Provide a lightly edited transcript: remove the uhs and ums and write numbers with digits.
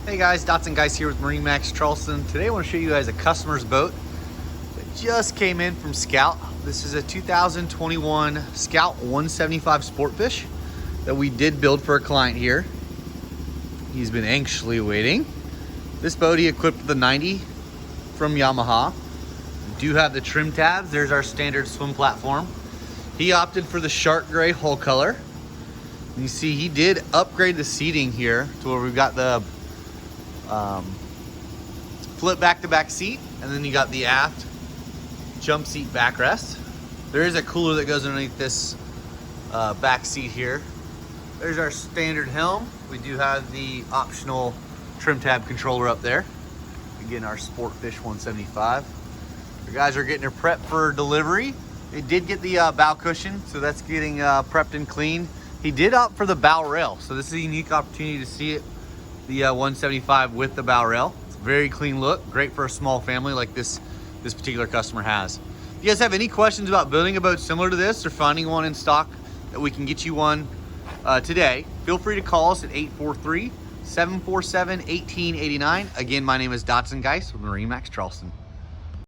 Hey guys, Dotson Guys here with MarineMax Charleston. Today I want to show you guys a customer's boat that just came in from Scout. This is a 2021 Scout 175 Sportfish that we did build for a client here. He's been anxiously waiting. This boat he equipped with the 90 from Yamaha. We do have the trim tabs. There's our standard swim platform. He opted for the shark gray hull color. And you see he did upgrade the seating here to where we've got the flip back-to-back seat, and then you got the aft jump seat backrest. There is a cooler that goes underneath this back seat here. There's our standard helm. We do have the optional trim tab controller up there. Again, our Sportfish 175. The guys are getting their prep for delivery. They did get the bow cushion, so that's getting prepped and cleaned. He did opt for the bow rail, so this is a unique opportunity to see it. The 175 with the bow rail. It's a very clean look, great for a small family like this particular customer has. If you guys have any questions about building a boat similar to this or finding one in stock that we can get you one today, feel free to call us at 843-747-1889. Again, my name is Dotson Guys with MarineMax Charleston.